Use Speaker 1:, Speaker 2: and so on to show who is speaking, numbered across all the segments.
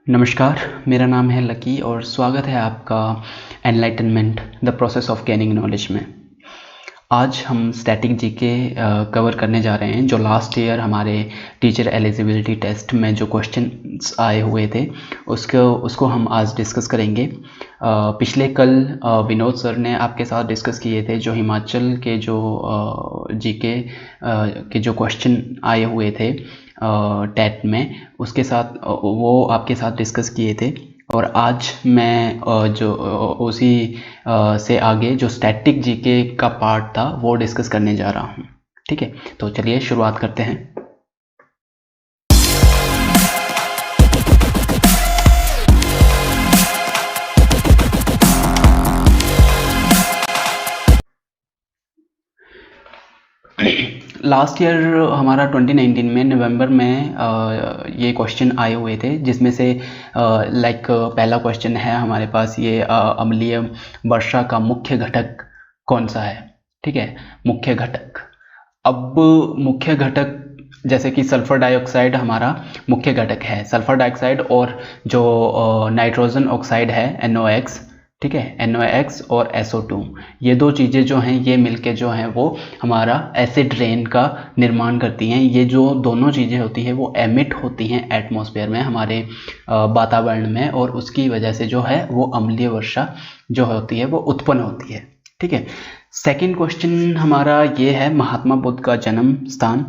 Speaker 1: नमस्कार, मेरा नाम है लकी और स्वागत है आपका enlightenment the process of gaining knowledge में। आज हम स्टैटिक जीके कवर करने जा रहे हैं। जो लास्ट ईयर हमारे टीचर एलिजिबिलिटी टेस्ट में जो क्वेश्चंस आए हुए थे उसको हम आज डिस्कस करेंगे। पिछले कल विनोद सर ने आपके साथ डिस्कस किए थे जो हिमाचल के जो जीके के जो क्वेश्चन आए हुए थे टेट में, उसके साथ वो आपके साथ डिस्कस किए थे। और आज मैं जो उसी से आगे जो स्टैटिक जीके का पार्ट था वो डिस्कस करने जा रहा हूँ। ठीक है, तो चलिए शुरुआत करते हैं। लास्ट ईयर हमारा 2019 में नवंबर में ये क्वेश्चन आए हुए थे, जिसमें से पहला क्वेश्चन है हमारे पास ये अम्लीय वर्षा का मुख्य घटक कौन सा है। ठीक है, मुख्य घटक। अब मुख्य घटक जैसे कि सल्फर डाइऑक्साइड हमारा मुख्य घटक है। सल्फर डाइऑक्साइड और जो नाइट्रोजन ऑक्साइड है NOx, ठीक है, NOx और SO2, ये दो चीज़ें जो हैं ये मिलके जो हैं वो हमारा एसिड रेन का निर्माण करती हैं। ये जो दोनों चीज़ें होती हैं वो एमिट होती हैं एटमॉस्फेयर में, हमारे वातावरण में, और उसकी वजह से जो है वो अम्लीय वर्षा जो होती है वो उत्पन्न होती है। ठीक है, सेकंड क्वेश्चन हमारा ये है महात्मा बुद्ध का जन्म स्थान।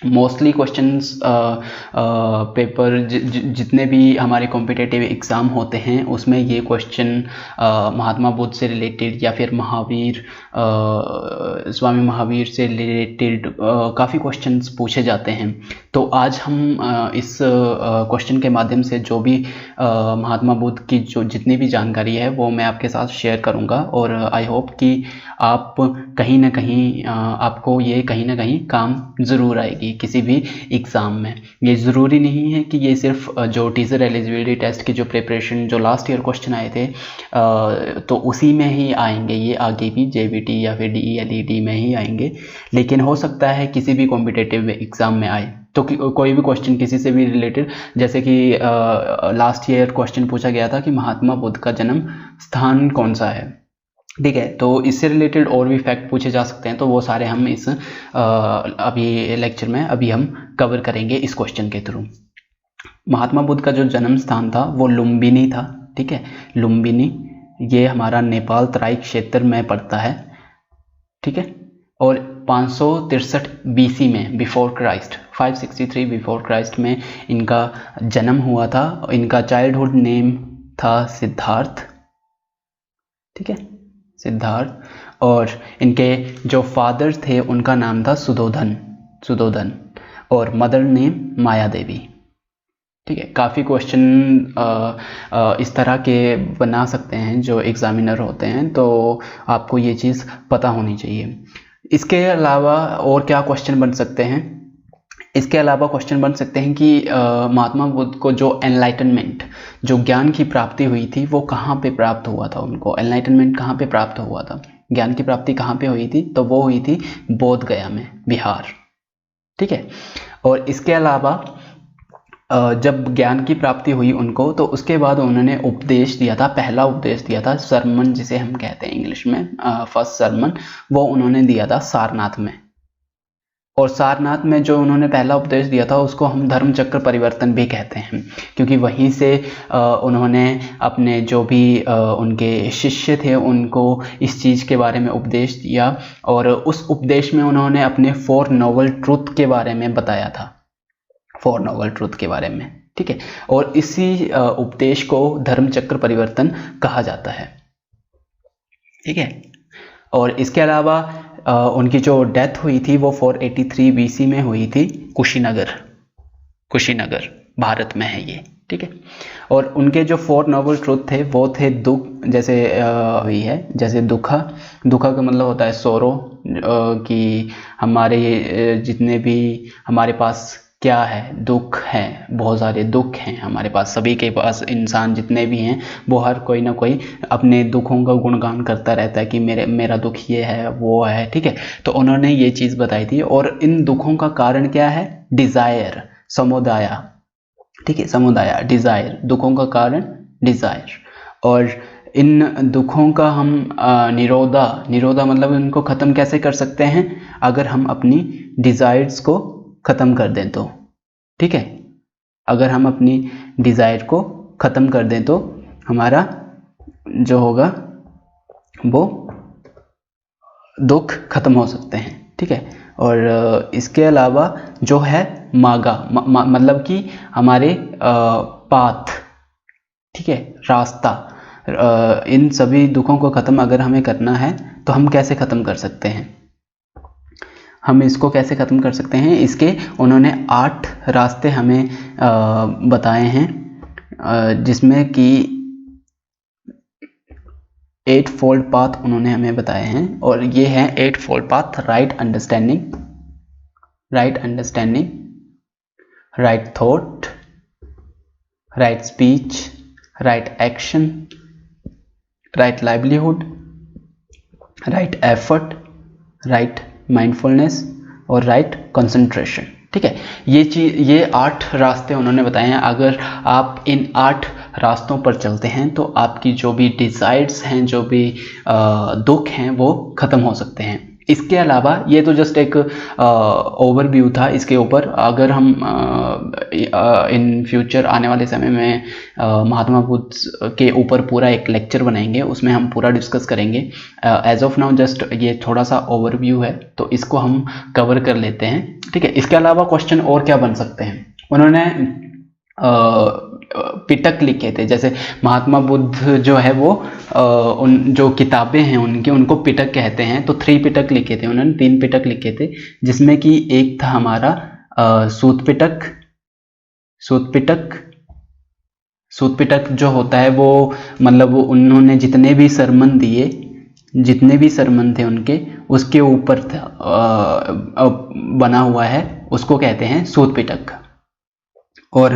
Speaker 1: मोस्टली क्वेश्चंस पेपर जितने भी हमारे कॉम्पिटिटिव एग्ज़ाम होते हैं उसमें ये क्वेश्चन महात्मा बुद्ध से रिलेटेड या फिर स्वामी महावीर से रिलेटेड काफ़ी क्वेश्चंस पूछे जाते हैं। तो आज हम इस क्वेश्चन के माध्यम से जो भी महात्मा बुद्ध की जो जितनी भी जानकारी है वो मैं आपके साथ शेयर करूँगा, और आई होप कि आप कहीं ना कहीं आपको ये कहीं ना कहीं काम ज़रूर आएगी किसी भी एग्ज़ाम में। ये ज़रूरी नहीं है कि ये सिर्फ जो टीचर एलिजिबिलिटी टेस्ट की जो प्रिपरेशन जो लास्ट ईयर क्वेश्चन आए थे तो उसी में ही आएंगे, ये आगे भी JBT या फिर DE LED में ही आएंगे, लेकिन हो सकता है किसी भी कॉम्पिटिटिव एग्ज़ाम में आए। तो कोई भी क्वेश्चन किसी से भी रिलेटेड, जैसे कि लास्ट ईयर क्वेश्चन पूछा गया था कि महात्मा बुद्ध का जन्म स्थान कौन सा है। ठीक है, तो इससे रिलेटेड और भी फैक्ट पूछे जा सकते हैं, तो वो सारे हम इस अभी लेक्चर में अभी हम कवर करेंगे इस क्वेश्चन के थ्रू। महात्मा बुद्ध का जो जन्म स्थान था वो लुम्बिनी था। ठीक है, लुम्बिनी ये हमारा नेपाल तराई क्षेत्र में पड़ता है। ठीक है, और 563 BC में बिफोर क्राइस्ट, 563 बिफोर क्राइस्ट में इनका जन्म हुआ था। इनका चाइल्डहुड नेम था सिद्धार्थ। ठीक है, सिद्धार्थ। और इनके जो फादर थे उनका नाम था सुधोधन, और मदर नेम माया देवी। ठीक है, काफ़ी क्वेश्चन इस तरह के बना सकते हैं जो एग्जामिनर होते हैं, तो आपको ये चीज़ पता होनी चाहिए। इसके अलावा और क्या क्वेश्चन बन सकते हैं? इसके अलावा क्वेश्चन बन सकते हैं कि महात्मा बुद्ध को जो एनलाइटनमेंट, जो ज्ञान की प्राप्ति हुई थी, वो कहाँ पे प्राप्त हुआ था? उनको एनलाइटनमेंट कहाँ पे प्राप्त हुआ था? ज्ञान की प्राप्ति कहाँ पे हुई थी? तो वो हुई थी बोध गया में, बिहार। ठीक है, और इसके अलावा जब ज्ञान की प्राप्ति हुई उनको, तो उसके बाद उन्होंने उपदेश दिया था, पहला उपदेश दिया था, सरमन जिसे हम कहते हैं इंग्लिश में, फर्स्ट सरमन, वो उन्होंने दिया था सारनाथ में। और सारनाथ में जो उन्होंने पहला उपदेश दिया था उसको हम धर्म चक्र परिवर्तन भी कहते हैं, क्योंकि वहीं से उन्होंने अपने जो भी उनके शिष्य थे उनको इस चीज़ के बारे में उपदेश दिया, और उस उपदेश में उन्होंने अपने 4 नोबल ट्रूथ के बारे में बताया था, 4 नोबल ट्रूथ के बारे में। ठीक है, और इसी उपदेश को धर्म चक्र परिवर्तन कहा जाता है। ठीक है, और इसके अलावा उनकी जो डेथ हुई थी वो 483 BC में हुई थी, कुशीनगर भारत में है ये। ठीक है, और उनके जो 4 नोबल ट्रूथ थे वो थे दुख, जैसे हुई है, जैसे दुखा का मतलब होता है सोरो, कि हमारे जितने भी हमारे पास क्या है, दुख है, बहुत सारे दुख हैं हमारे पास, सभी के पास, इंसान जितने भी हैं वो हर कोई ना कोई अपने दुखों का गुणगान करता रहता है कि मेरा दुख ये है वो है। ठीक है, तो उन्होंने ये चीज़ बताई थी। और इन दुखों का कारण क्या है? डिज़ायर, समुदाय। ठीक है, समुदाय, डिजायर, दुखों का कारण डिजायर, और इन दुखों का हम निरोधा मतलब इनको ख़त्म कैसे कर सकते हैं, अगर हम अपनी डिज़ायर्स को ख़त्म कर दें तो, ठीक है, अगर हम अपनी डिज़ायर को ख़त्म कर दें तो हमारा जो होगा वो दुख खत्म हो सकते हैं, ठीक है। और इसके अलावा जो है मागा मतलब कि हमारे पाथ, ठीक है, रास्ता, इन सभी दुखों को ख़त्म अगर हमें करना है तो हम कैसे ख़त्म कर सकते हैं, हम इसको कैसे ख़त्म कर सकते हैं, इसके उन्होंने 8 रास्ते हमें बताए हैं, जिसमें कि 8 फोल्ड पाथ उन्होंने हमें बताए हैं, और ये हैं 8 fold path: right understanding, right thought, right speech, right action, right livelihood, right effort, right mindfulness और राइट कंसंट्रेशन, ठीक है। ये 8 रास्ते उन्होंने बताए हैं। अगर आप इन 8 रास्तों पर चलते हैं तो आपकी जो भी डिज़ायर्स हैं, जो भी दुख हैं, वो ख़त्म हो सकते हैं। इसके अलावा ये तो जस्ट एक ओवरव्यू था इसके ऊपर। अगर हम इन फ्यूचर आने वाले समय में महात्मा बुद्ध के ऊपर पूरा एक लेक्चर बनाएंगे, उसमें हम पूरा डिस्कस करेंगे। एज ऑफ नाउ जस्ट ये थोड़ा सा ओवरव्यू है, तो इसको हम कवर कर लेते हैं, ठीक है। इसके अलावा क्वेश्चन और क्या बन सकते हैं, उन्होंने पिटक लिखे थे, जैसे महात्मा बुद्ध जो है वो उन जो किताबें हैं उनको पिटक कहते हैं, तो 3 पिटक लिखे थे उन्होंने, 3 पिटक लिखे थे, जिसमें कि एक था हमारा सूत पिटक जो होता है वो मतलब उन्होंने जितने भी सरमन थे उनके, उसके ऊपर बना हुआ है, उसको कहते हैं सूत पिटक। और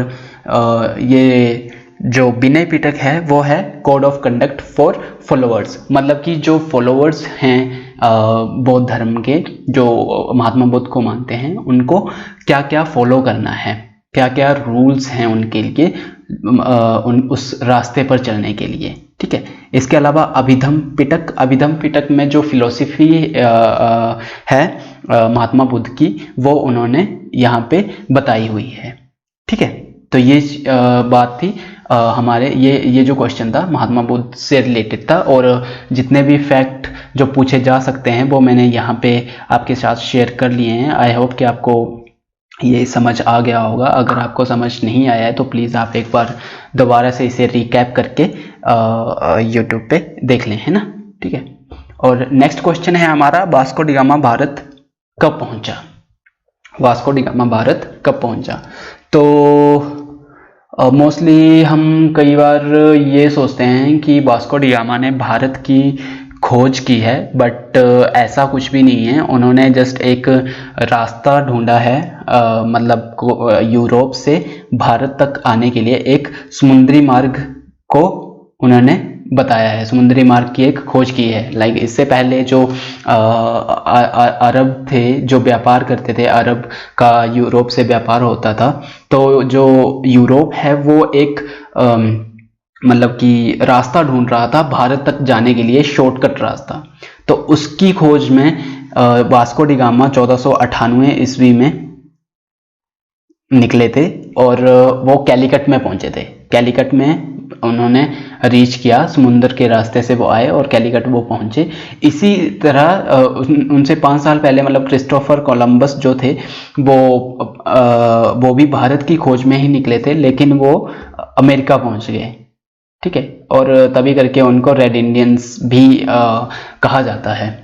Speaker 1: ये जो विनय पिटक है वो है code of conduct for followers, मतलब कि जो फॉलोअर्स हैं बौद्ध धर्म के, जो महात्मा बुद्ध को मानते हैं, उनको क्या क्या फॉलो करना है, क्या क्या रूल्स हैं उनके लिए, उस रास्ते पर चलने के लिए, ठीक है। इसके अलावा अभिधम पिटक में जो फिलॉसफी है महात्मा बुद्ध की, वो उन्होंने यहाँ पे बताई हुई है, ठीक है। तो ये बात थी हमारे, ये जो क्वेश्चन था महात्मा बुद्ध से रिलेटेड था, और जितने भी फैक्ट जो पूछे जा सकते हैं वो मैंने यहाँ पे आपके साथ शेयर कर लिए हैं। आई होप कि आपको ये समझ आ गया होगा। अगर आपको समझ नहीं आया है तो प्लीज़ आप एक बार दोबारा से इसे रिकैप करके यूट्यूब पे देख लें, है ना, ठीक है। और नेक्स्ट क्वेश्चन है हमारा, वास्को डी गामा भारत कब पहुंचा। तो मोस्टली हम कई बार ये सोचते हैं कि वास्को डी गामा ने भारत की खोज की है, बट ऐसा कुछ भी नहीं है। उन्होंने जस्ट एक रास्ता ढूंढा है, मतलब यूरोप से भारत तक आने के लिए एक समुद्री मार्ग को उन्होंने बताया है, समुद्री मार्ग की एक खोज की है। लाइक इससे पहले जो अरब थे जो व्यापार करते थे, अरब का यूरोप से व्यापार होता था, तो जो यूरोप है वो एक मतलब कि रास्ता ढूंढ रहा था भारत तक जाने के लिए, शॉर्टकट रास्ता। तो उसकी खोज में वास्को डी गामा 1498 ईस्वी में निकले थे, और वो कैलिकट में पहुंचे थे। कैलिकट में उन्होंने रीच किया, समुद्र के रास्ते से वो आए और कैलिकट वो पहुंचे। इसी तरह उनसे 5 साल पहले मतलब क्रिस्टोफर कोलंबस जो थे वो भी भारत की खोज में ही निकले थे, लेकिन वो अमेरिका पहुंच गए, ठीक है। और तभी करके उनको रेड इंडियंस भी कहा जाता है,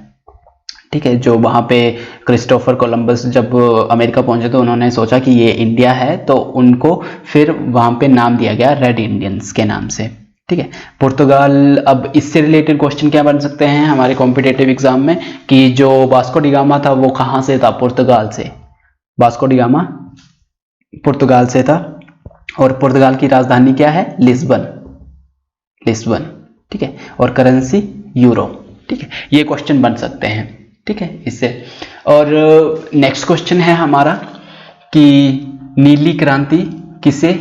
Speaker 1: ठीक है। जो वहाँ पे क्रिस्टोफर कोलंबस जब अमेरिका पहुंचे तो उन्होंने सोचा कि ये इंडिया है, तो उनको फिर वहाँ पे नाम दिया गया रेड इंडियंस के नाम से, ठीक है। पुर्तगाल, अब इससे रिलेटेड क्वेश्चन क्या बन सकते हैं हमारे कॉम्पिटिटिव एग्जाम में, कि जो वास्को डी गामा था वो कहाँ से था, पुर्तगाल से। वास्को डी गामा पुर्तगाल से था, और पुर्तगाल की राजधानी क्या है, लिस्बन, ठीक है। और करेंसी यूरो, ठीक है। ये क्वेश्चन बन सकते हैं, ठीक है, इससे। और नेक्स्ट क्वेश्चन है हमारा कि नीली क्रांति किसे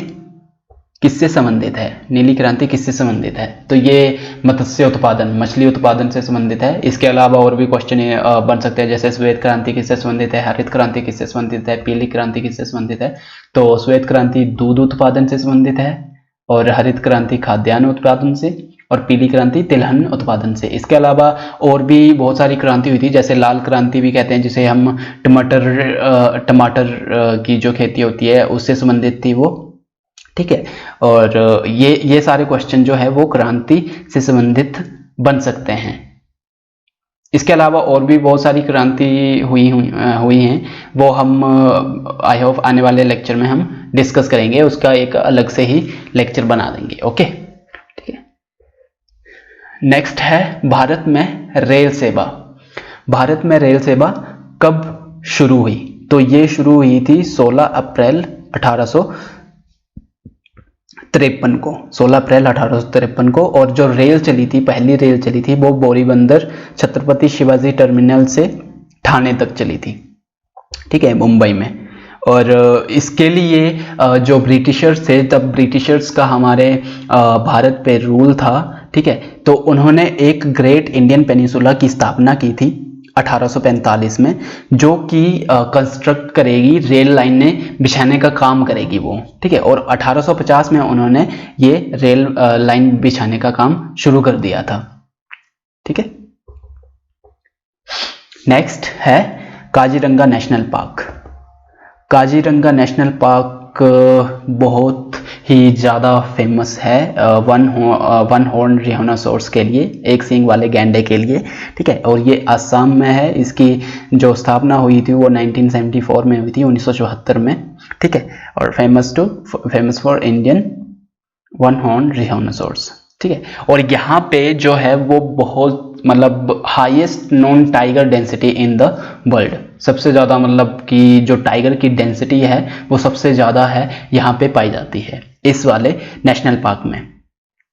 Speaker 1: किससे संबंधित है? नीली क्रांति किससे संबंधित है? तो ये मत्स्य उत्पादन, मछली उत्पादन से संबंधित है। इसके अलावा और भी क्वेश्चन बन सकते हैं, जैसे श्वेत क्रांति किससे संबंधित है, हरित क्रांति किससे संबंधित है, पीली क्रांति किससे संबंधित है? तो श्वेत क्रांति दूध उत्पादन से संबंधित है, और हरित क्रांति खाद्यान्न उत्पादन से, और पीली क्रांति तिलहन उत्पादन से। इसके अलावा और भी बहुत सारी क्रांति हुई थी, जैसे लाल क्रांति भी कहते हैं, जिसे हम टमाटर की जो खेती होती है उससे संबंधित थी वो, ठीक है। और ये सारे क्वेश्चन जो है वो क्रांति से संबंधित बन सकते हैं। इसके अलावा और भी बहुत सारी क्रांति हुई हैं, वो हम आई होप आने वाले लेक्चर में हम डिस्कस करेंगे, उसका एक अलग से ही लेक्चर बना देंगे। ओके, ठीक है। नेक्स्ट है भारत में रेल सेवा। भारत में रेल सेवा कब शुरू हुई? तो ये शुरू हुई थी 16 अप्रैल 1853 को, 16 अप्रैल 1853 को। और जो रेल चली थी, पहली रेल चली थी, वो बोरीबंदर छत्रपति शिवाजी टर्मिनल से ठाणे तक चली थी, ठीक है, मुंबई में। और इसके लिए जो ब्रिटिशर्स थे, तब ब्रिटिशर्स का हमारे भारत पे रूल था, ठीक है। तो उन्होंने एक ग्रेट इंडियन पेनिसुला की स्थापना की थी 1845 में, जो कि कंस्ट्रक्ट करेगी, रेल लाइनें बिछाने का काम करेगी वो, ठीक है। और 1850 में उन्होंने ये रेल लाइन बिछाने का काम शुरू कर दिया था, ठीक है। नेक्स्ट है Kaziranga national park. Kaziranga national park बहुत ही ज़्यादा फेमस है वन हॉर्न rhinoceros के लिए, एक सींग वाले गैंडे के लिए, ठीक है। और ये असम में है। इसकी जो स्थापना हुई थी वो 1974 में हुई थी, 1974 में, ठीक है। और famous for Indian one horn rhinoceros, ठीक है। और यहाँ पे जो है वो बहुत मतलब highest known tiger density in the world, सबसे ज़्यादा मतलब कि जो टाइगर की डेंसिटी है वो सबसे ज़्यादा है यहाँ पे पाई जाती है इस वाले नेशनल पार्क में,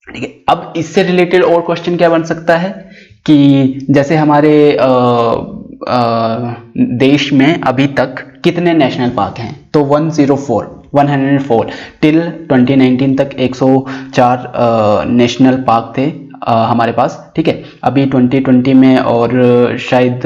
Speaker 1: ठीक है। अब इससे रिलेटेड और क्वेश्चन क्या बन सकता है कि जैसे हमारे देश में अभी तक कितने नेशनल पार्क हैं? तो 104 टिल 2019 तक 104 नेशनल पार्क थे हमारे पास, ठीक है। अभी 2020 में और शायद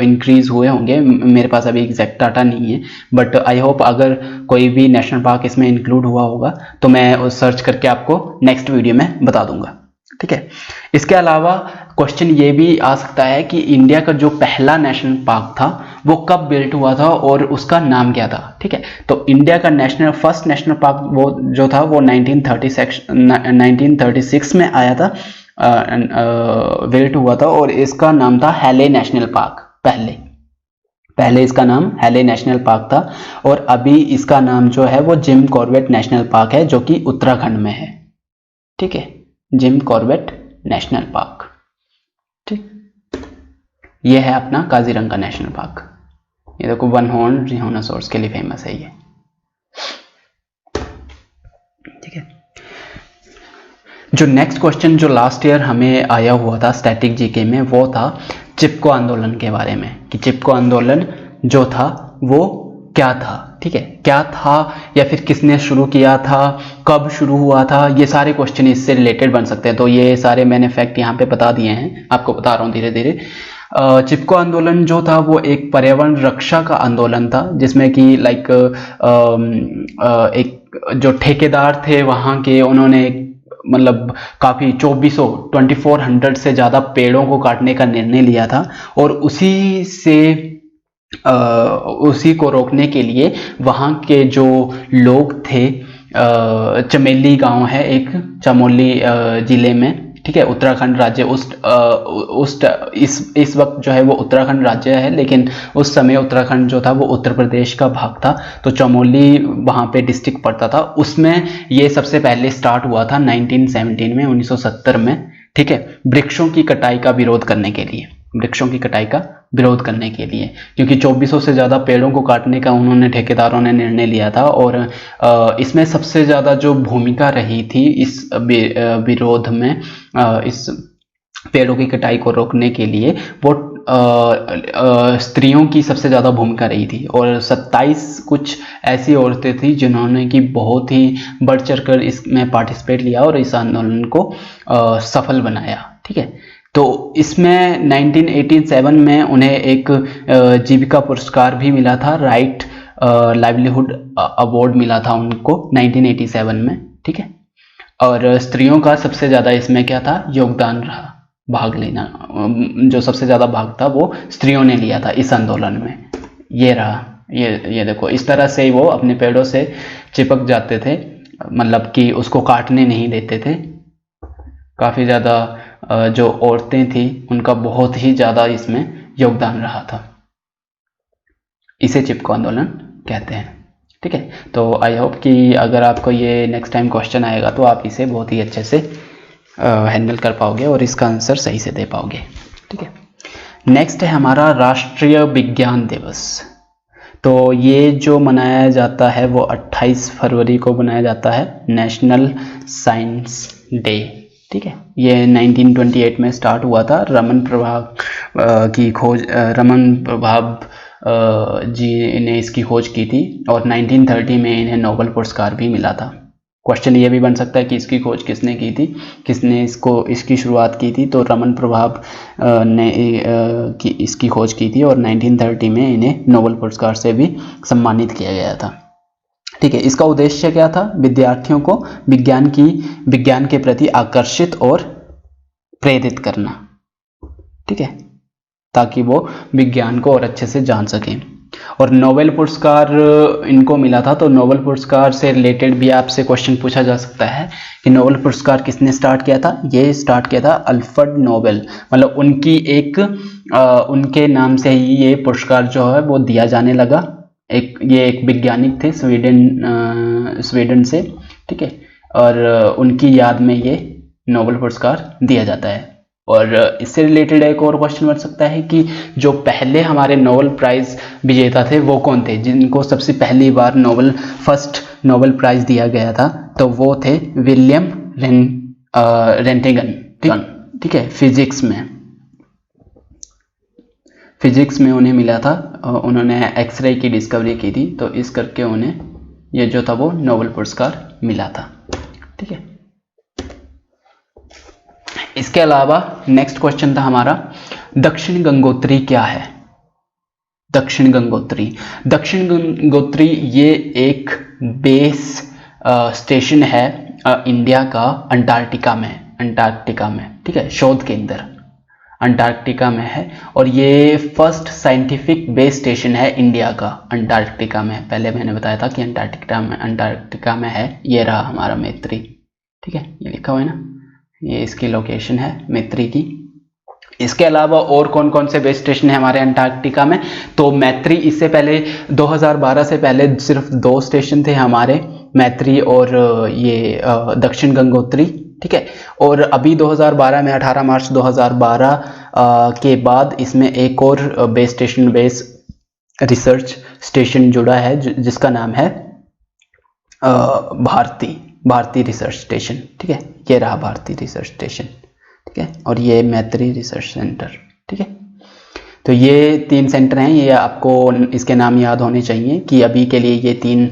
Speaker 1: इंक्रीज हुए होंगे, मेरे पास अभी एग्जैक्ट डाटा नहीं है, बट आई होप अगर कोई भी नेशनल पार्क इसमें इंक्लूड हुआ होगा तो मैं सर्च करके आपको नेक्स्ट वीडियो में बता दूंगा, ठीक है। इसके अलावा क्वेश्चन ये भी आ सकता है कि इंडिया का जो पहला नेशनल पार्क था वो कब बिल्ट हुआ था और उसका नाम क्या था, ठीक है। तो इंडिया का फर्स्ट नेशनल पार्क वो जो था वो 1936 में आया था, बिल्ट हुआ था, और इसका नाम था हैले नेशनल पार्क। पहले इसका नाम हैले नेशनल पार्क था, और अभी इसका नाम जो है वो जिम कॉर्बेट नेशनल पार्क है, जो कि उत्तराखंड में है, ठीक है। जिम कॉर्बेट नेशनल पार्क, ठीक। ये है अपना काजीरंगा नेशनल पार्क। ये देखो वन हॉर्न rhinoceros के लिए फेमस है ये, ठीक है। जो नेक्स्ट क्वेश्चन जो लास्ट ईयर हमें आया हुआ था स्टैटिक जीके में, वो था चिपको आंदोलन के बारे में, कि चिपको आंदोलन जो था वो क्या था, ठीक है, क्या था या फिर किसने शुरू किया था, कब शुरू हुआ था, ये सारे क्वेश्चन इससे रिलेटेड बन सकते हैं। तो ये सारे मैंने फैक्ट यहाँ पे बता दिए हैं, आपको बता रहा हूँ धीरे धीरे। चिपको आंदोलन जो था वो एक पर्यावरण रक्षा का आंदोलन था, जिसमें कि लाइक एक जो ठेकेदार थे वहाँ के, उन्होंने मतलब काफ़ी 2400 से ज़्यादा पेड़ों को काटने का निर्णय लिया था, और उसी को रोकने के लिए वहाँ के जो लोग थे, चमेली गांव है एक चमोली जिले में, ठीक है, उत्तराखंड राज्य इस वक्त जो है वो उत्तराखंड राज्य है, लेकिन उस समय उत्तराखंड जो था वो उत्तर प्रदेश का भाग था, तो चमोली वहाँ पे डिस्ट्रिक्ट पड़ता था। उसमें ये सबसे पहले स्टार्ट हुआ था 1917 में, 1970 में, ठीक है, वृक्षों की कटाई का विरोध करने के लिए, क्योंकि 2400 से ज़्यादा पेड़ों को काटने का उन्होंने ठेकेदारों ने निर्णय लिया था। और इसमें सबसे ज़्यादा जो भूमिका रही थी इस विरोध में, इस पेड़ों की कटाई को रोकने के लिए, वो स्त्रियों की सबसे ज़्यादा भूमिका रही थी और 27 कुछ ऐसी औरतें थी जिन्होंने कि बहुत ही बढ़ चढ़ कर इसमें पार्टिसिपेट लिया और इस आंदोलन को सफल बनाया। ठीक है, तो इसमें 1987 में उन्हें एक जीविका पुरस्कार भी मिला था, राइट लाइवलीहुड अवार्ड मिला था उनको 1987 में। ठीक है, और स्त्रियों का सबसे ज़्यादा इसमें क्या था, योगदान रहा, भाग लेना, जो सबसे ज़्यादा भाग था वो स्त्रियों ने लिया था इस आंदोलन में। ये रहा, ये देखो, इस तरह से वो अपने पेड़ों से चिपक जाते थे, मतलब कि उसको काटने नहीं देते थे। काफ़ी ज़्यादा जो औरतें थी उनका बहुत ही ज़्यादा इसमें योगदान रहा था। इसे चिपको आंदोलन कहते हैं। ठीक है, तो आई होप कि अगर आपको ये नेक्स्ट टाइम क्वेश्चन आएगा तो आप इसे बहुत ही अच्छे से हैंडल कर पाओगे और इसका आंसर सही से दे पाओगे। ठीक है, नेक्स्ट है हमारा राष्ट्रीय विज्ञान दिवस। तो ये जो मनाया जाता है वो 28 फरवरी को मनाया जाता है, नेशनल साइंस डे। ठीक है, ये 1928 में स्टार्ट हुआ था। रमन प्रभाव जी ने इसकी खोज की थी और 1930 में इन्हें नोबेल पुरस्कार भी मिला था। क्वेश्चन ये भी बन सकता है कि इसकी खोज किसने की थी, किसने इसकी शुरुआत की थी। तो रमन प्रभाव ने इसकी खोज की थी और 1930 में इन्हें नोबेल पुरस्कार से भी सम्मानित किया गया था। ठीक है, इसका उद्देश्य क्या था, विद्यार्थियों को विज्ञान के प्रति आकर्षित और प्रेरित करना। ठीक है, ताकि वो विज्ञान को और अच्छे से जान सकें। और नोबेल पुरस्कार इनको मिला था, तो नोबेल पुरस्कार से रिलेटेड भी आपसे क्वेश्चन पूछा जा सकता है कि नोबेल पुरस्कार किसने स्टार्ट किया था। ये स्टार्ट किया था अल्फ्रेड नोबेल, मतलब उनके नाम से ही ये पुरस्कार जो है वो दिया जाने लगा। ये एक वैज्ञानिक थे स्वीडन से। ठीक है, और उनकी याद में ये नोबेल पुरस्कार दिया जाता है। और इससे रिलेटेड एक और क्वेश्चन बन सकता है कि जो पहले हमारे नोबेल प्राइज विजेता थे वो कौन थे, जिनको सबसे पहली बार फर्स्ट नोबेल प्राइज दिया गया था। तो वो थे विलियम रेंटेगन। ठीक है, फिजिक्स में उन्हें मिला था। उन्होंने एक्सरे की डिस्कवरी की थी, तो इस करके उन्हें ये जो था वो नोबेल पुरस्कार मिला था। ठीक है, इसके अलावा नेक्स्ट क्वेश्चन था हमारा, दक्षिण गंगोत्री क्या है। दक्षिण गंगोत्री ये एक बेस स्टेशन है इंडिया का अंटार्कटिका में। ठीक है, शोध केंद्र अंटार्कटिका में है और ये फर्स्ट साइंटिफिक बेस स्टेशन है इंडिया का अंटार्कटिका में। पहले मैंने बताया था कि अंटार्कटिका में है। ये रहा हमारा मैत्री। ठीक है, ये लिखा हुआ है ना, ये इसकी लोकेशन है मैत्री की। इसके अलावा और कौन कौन से बेस स्टेशन है हमारे अंटार्कटिका में, तो मैत्री, इससे पहले 2012 से पहले सिर्फ 2 स्टेशन थे हमारे, मैत्री और ये दक्षिण गंगोत्री। ठीक है, और अभी 2012 में 18 मार्च 2012 के बाद इसमें एक और बेस रिसर्च स्टेशन जुड़ा है जिसका नाम है भारती रिसर्च स्टेशन। ठीक है, ये रहा भारती रिसर्च स्टेशन। ठीक है, और ये मैत्री रिसर्च सेंटर। ठीक है, तो ये 3 सेंटर हैं, ये आपको इसके नाम याद होने चाहिए कि अभी के लिए ये 3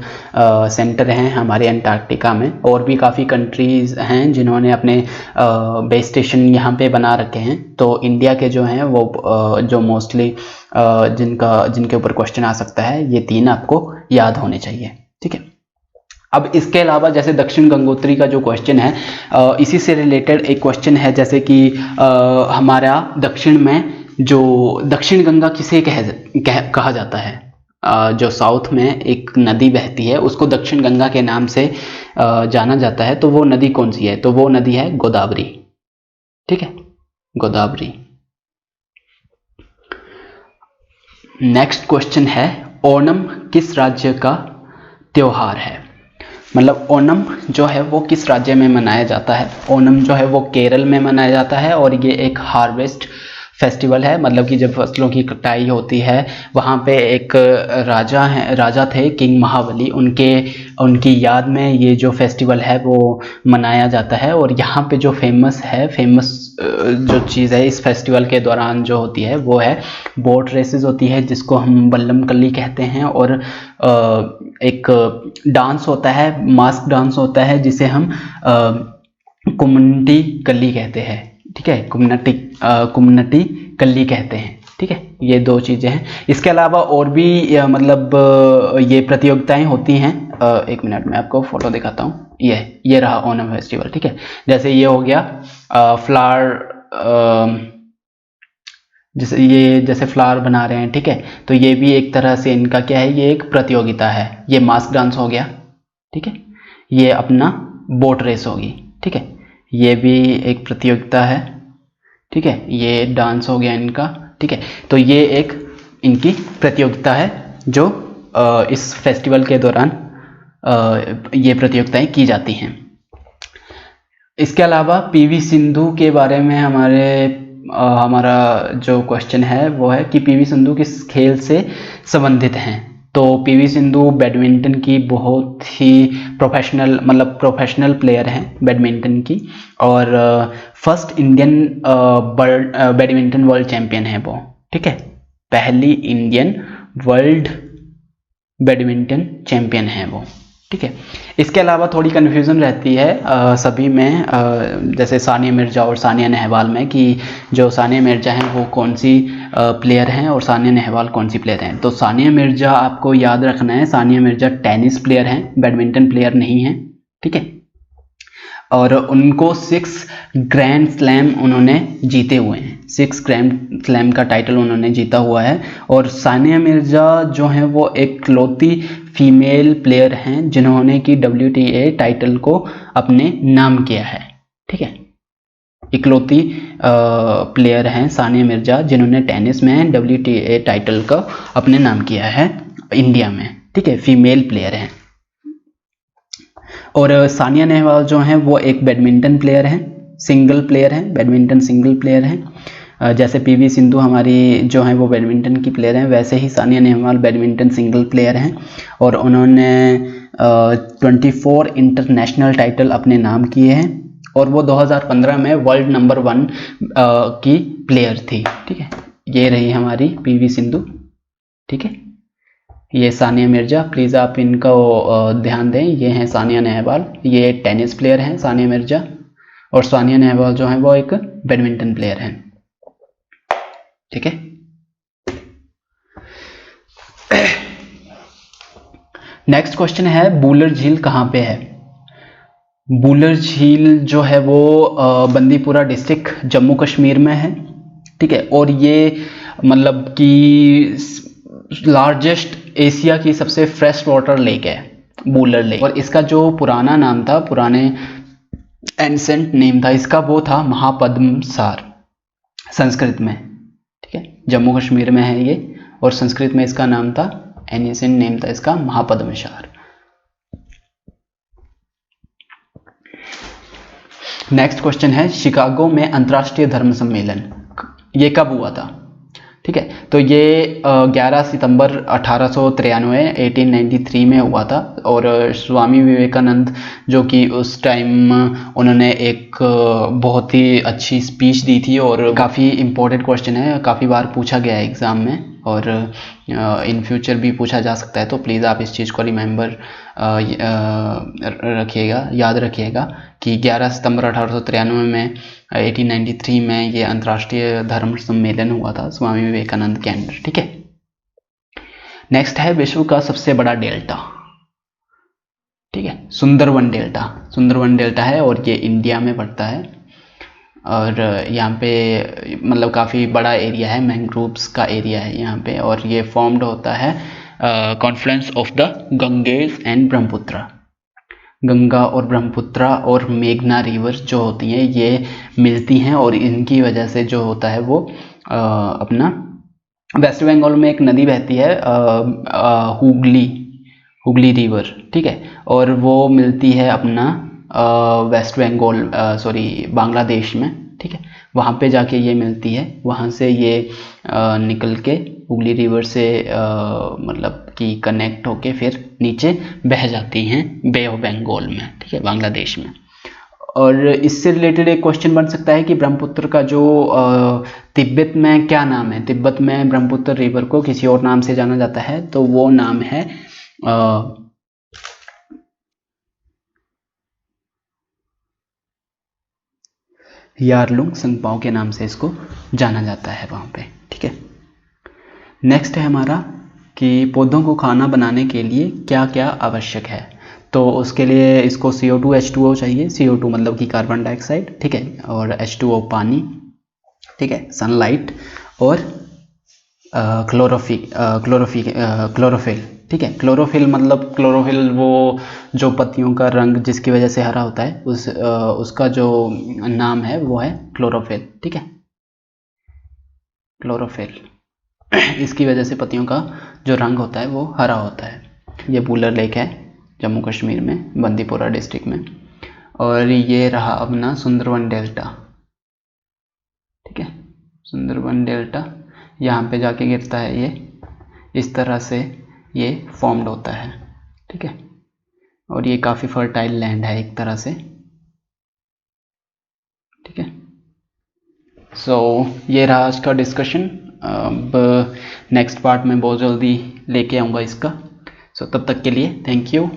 Speaker 1: सेंटर हैं हमारे अंटार्कटिका में। और भी काफ़ी कंट्रीज़ हैं जिन्होंने अपने बेस स्टेशन यहाँ पे बना रखे हैं। तो इंडिया के जो हैं वो जो मोस्टली जिनके ऊपर क्वेश्चन आ सकता है, ये 3 आपको याद होने चाहिए। ठीक है, अब इसके अलावा जैसे दक्षिण गंगोत्री का जो क्वेश्चन है, इसी से रिलेटेड एक क्वेश्चन है, जैसे कि हमारा दक्षिण में जो दक्षिण गंगा किसे कहा जाता है। जो साउथ में एक नदी बहती है उसको दक्षिण गंगा के नाम से जाना जाता है, तो वो नदी कौन सी है, तो वो नदी है गोदावरी। ठीक है, गोदावरी। नेक्स्ट क्वेश्चन है, ओणम किस राज्य का त्योहार है। मतलब ओणम जो है वो किस राज्य में मनाया जाता है। ओणम जो है वो केरल में मनाया जाता है और ये एक हार्वेस्ट फेस्टिवल है। मतलब कि जब फसलों की कटाई होती है, वहाँ पे एक राजा थे किंग महाबली, उनकी याद में ये जो फेस्टिवल है वो मनाया जाता है। और यहाँ पे जो फेमस जो चीज़ है इस फेस्टिवल के दौरान जो होती है वो है बोट रेसेस होती है, जिसको हम बल्लम कल्ली कहते हैं। और एक डांस होता है, मास्क डांस होता है, जिसे हम कुम्मटी कल्ली कहते हैं। ठीक है, कुम्मटी कल्ली कहते हैं। ठीक है, ये दो चीज़ें हैं। इसके अलावा और भी मतलब ये प्रतियोगिताएं होती हैं। एक मिनट में आपको फोटो दिखाता हूँ। ये रहा ओणम फेस्टिवल। ठीक है, जैसे ये हो गया फ्लावर, जैसे फ्लावर बना रहे हैं। ठीक है, तो ये भी एक तरह से इनका क्या है, ये एक प्रतियोगिता है। ये मास्क डांस हो गया। ठीक है, ये अपना बोट रेस होगी। ठीक है, ये भी एक प्रतियोगिता है। ठीक है, ये डांस हो गया इनका। ठीक है, तो ये एक इनकी प्रतियोगिता है जो इस फेस्टिवल के दौरान ये प्रतियोगिताएं की जाती हैं। इसके अलावा पीवी सिंधु के बारे में हमारा जो क्वेश्चन है वो है कि पीवी सिंधु किस खेल से संबंधित हैं। तो पीवी सिंधु बैडमिंटन की बहुत ही प्रोफेशनल प्लेयर हैं बैडमिंटन की, और first Indian badminton world champion है वो। ठीक है, पहली इंडियन वर्ल्ड बैडमिंटन चैंपियन है वो। ठीक है, इसके अलावा थोड़ी कन्फ्यूज़न रहती है सभी में, जैसे सानिया मिर्जा और सानिया नेहवाल में, कि जो सानिया मिर्जा हैं वो कौन सी प्लेयर हैं और सानिया नेहवाल कौन सी प्लेयर हैं। तो सानिया मिर्जा आपको याद रखना है, सानिया मिर्जा टेनिस प्लेयर हैं, बैडमिंटन प्लेयर नहीं हैं। ठीक है, और उनको 6 ग्रैंड स्लैम उन्होंने जीते हुए हैं, 6 ग्रैंड स्लैम का टाइटल उन्होंने जीता हुआ है। और सानिया मिर्जा जो हैं वो एक फीमेल प्लेयर हैं जिन्होंने कि WTA टाइटल को अपने नाम किया है। ठीक है, इकलौती प्लेयर हैं सानिया मिर्जा जिन्होंने टेनिस में WTA टाइटल का अपने नाम किया है इंडिया में। ठीक है, फीमेल प्लेयर हैं। और सानिया नेहवाल जो हैं वो एक बैडमिंटन प्लेयर हैं, सिंगल प्लेयर हैं, बैडमिंटन सिंगल प्लेयर हैं। जैसे पीवी सिंधु हमारी जो हैं वो बैडमिंटन की प्लेयर हैं, वैसे ही Sania Nehwal badminton single player हैं। और उन्होंने 24 इंटरनेशनल टाइटल अपने नाम किए हैं, और वो 2015 में वर्ल्ड नंबर 1 की प्लेयर थी। ठीक है, ये रही हमारी पीवी सिंधु। ठीक है, ये सानिया मिर्जा, प्लीज़ आप इनका ध्यान दें। ये हैं सानिया नेहवाल, ये टेनिस प्लेयर हैं सानिया मिर्जा, और सानिया नेहवाल जो हैं वो एक बैडमिंटन प्लेयर हैं। ठीक है, नेक्स्ट क्वेश्चन है बूलर झील कहाँ पे है। बूलर झील जो है वो बंदीपुरा डिस्ट्रिक्ट जम्मू कश्मीर में है। ठीक है, और ये मतलब कि लार्जेस्ट एशिया की सबसे फ्रेश वाटर लेक है बूलर लेक। और इसका जो पुराना नाम था, पुराने एंसेंट नेम था इसका, वो था महापद्मसार संस्कृत में। ठीक है, जम्मू कश्मीर में है ये, और संस्कृत में इसका नाम था, एंसेंट नेम था इसका महापद्मसार। नेक्स्ट क्वेश्चन है शिकागो में अंतर्राष्ट्रीय धर्म सम्मेलन ये कब हुआ था। ठीक है, तो ये 11 सितंबर 1893 में हुआ था। और स्वामी विवेकानंद जो कि उस टाइम उन्होंने एक बहुत ही अच्छी स्पीच दी थी, और काफ़ी इम्पोर्टेंट क्वेश्चन है, काफ़ी बार पूछा गया है एग्ज़ाम में, और इन फ्यूचर भी पूछा जा सकता है। तो प्लीज़ आप इस चीज़ को रिमेंबर रखिएगा, याद रखिएगा कि 11 सितंबर 1893 में ये अंतर्राष्ट्रीय धर्म सम्मेलन हुआ था स्वामी विवेकानंद के अंदर। ठीक है, नेक्स्ट है विश्व का सबसे बड़ा डेल्टा। ठीक है, सुंदरवन डेल्टा है, और ये इंडिया में पड़ता है। और यहाँ पे मतलब काफ़ी बड़ा एरिया है, मैंग्रोव्स का एरिया है यहाँ पे, और ये फॉर्म्ड होता है Confluence of the Ganges and Brahmaputra. Ganga और ब्रह्मपुत्रा और मेघना रिवर जो होती हैं ये मिलती हैं, और इनकी वजह से जो होता है वो अपना वेस्ट बंगाल में एक नदी बहती है हुगली रिवर। ठीक है, और वो मिलती है अपना वेस्ट बंगाल बांग्लादेश में। ठीक है, वहाँ पे जाके ये मिलती है, वहाँ से ये निकल के हुगली रिवर से मतलब कि कनेक्ट होके फिर नीचे बह जाती हैं बे ऑफ बंगाल में, ठीक है, बांग्लादेश में। और इससे रिलेटेड एक क्वेश्चन बन सकता है कि ब्रह्मपुत्र का जो तिब्बत में क्या नाम है। तिब्बत में ब्रह्मपुत्र रिवर को किसी और नाम से जाना जाता है, तो वो नाम है यारलुंग संगपाओ के नाम से इसको जाना जाता है वहाँ पे, ठीक है। नेक्स्ट है हमारा कि पौधों को खाना बनाने के लिए क्या क्या आवश्यक है। तो उसके लिए इसको CO2 H2O चाहिए। CO2 मतलब कि कार्बन डाइऑक्साइड, ठीक है, और H2O पानी, ठीक है, सनलाइट और क्लोरोफिल, ठीक है। क्लोरोफिल मतलब क्लोरोफिल वो जो पत्तियों का रंग जिसकी वजह से हरा होता है, उसका जो नाम है वो है क्लोरोफिल, ठीक है, क्लोरोफिल। इसकी वजह से पत्तियों का जो रंग होता है वो हरा होता है। ये बुलर लेक है जम्मू कश्मीर में, बंदीपोरा डिस्ट्रिक्ट में। और ये रहा अपना सुंदरवन डेल्टा, ठीक है, सुंदरवन डेल्टा यहाँ पे जाके गिरता है। ये इस तरह से ये फॉर्म्ड होता है, ठीक है। और ये काफ़ी फर्टाइल लैंड है एक तरह से, ठीक है। सो ये रहा आज का डिस्कशन। अब नेक्स्ट पार्ट में बहुत जल्दी लेके आऊँगा इसका। सो तब तक के लिए थैंक यू।